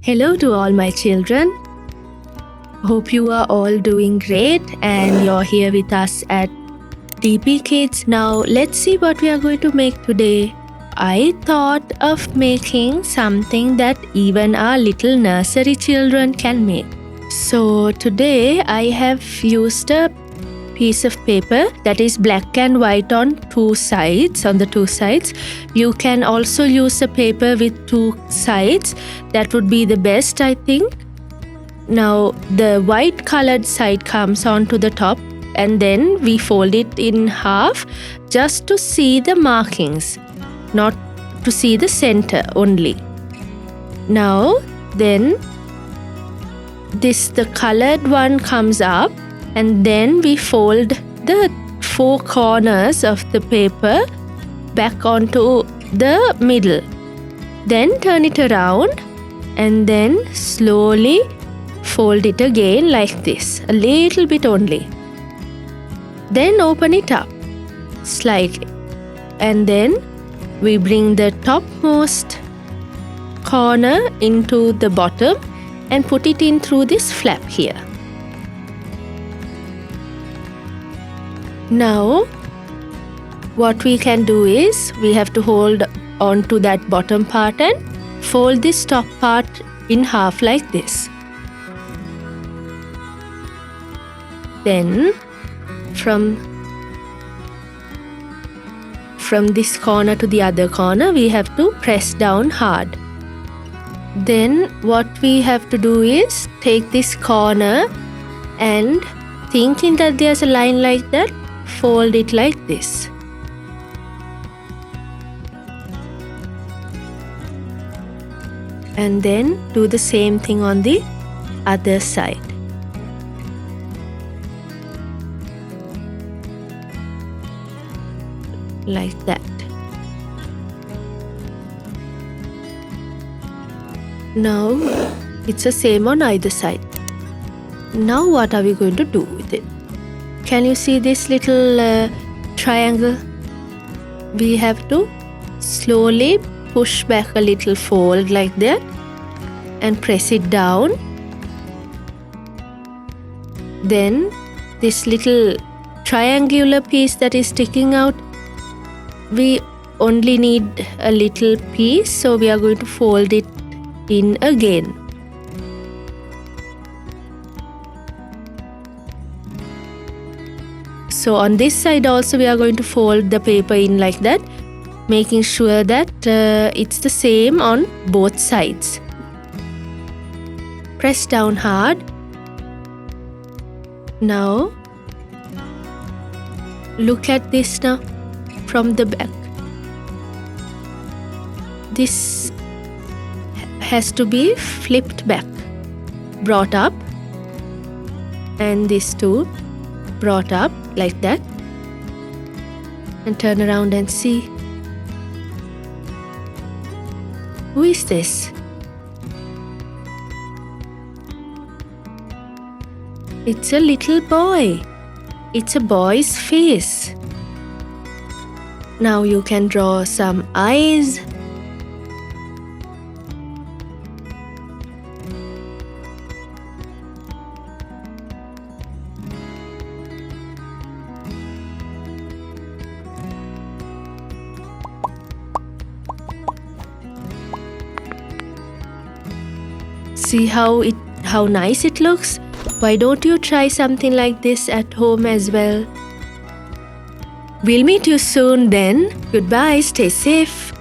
Hello to all my children. Hope you are all doing great and you're here with us at TP Kids. Now let's see what we are going to make today. I thought of making something that even our little nursery children can make. So today I have used a piece of paper that is black and white on the two sides. You can also use a paper with two sides. That would be the best, I think. Now the white colored side comes onto the top and then we fold it in half just to see the markings, not to see the center only. Now then the colored one comes up and then we fold the four corners of the paper back onto the middle. Then turn it around and then slowly fold it again like this, a little bit only. Then open it up slightly and then we bring the topmost corner into the bottom and put it in through this flap here. Now what we can do is we have to hold on to that bottom part and fold this top part in half like this. Then from this corner to the other corner we have to press down hard. Then what we have to do is take this corner and thinking that there's a line like that, fold it like this. And then do the same thing on the other side. Like that. Now it's the same on either side. Now what are we going to do with it? Can you see this little triangle? We have to slowly push back a little fold like that and press it down. Then this little triangular piece that is sticking out, we only need a little piece, so we are going to fold it in again. So on this side also we are going to fold the paper in like that, making sure that it's the same on both sides. Press down hard. Now look at this now from the back. This has to be flipped back, brought up, and this too brought up like that, and turn around and see. Who is this? It's a little boy. It's a boy's face. Now you can draw some eyes. See how nice it looks? Why don't you try something like this at home as well? We'll meet you soon then. Goodbye, stay safe.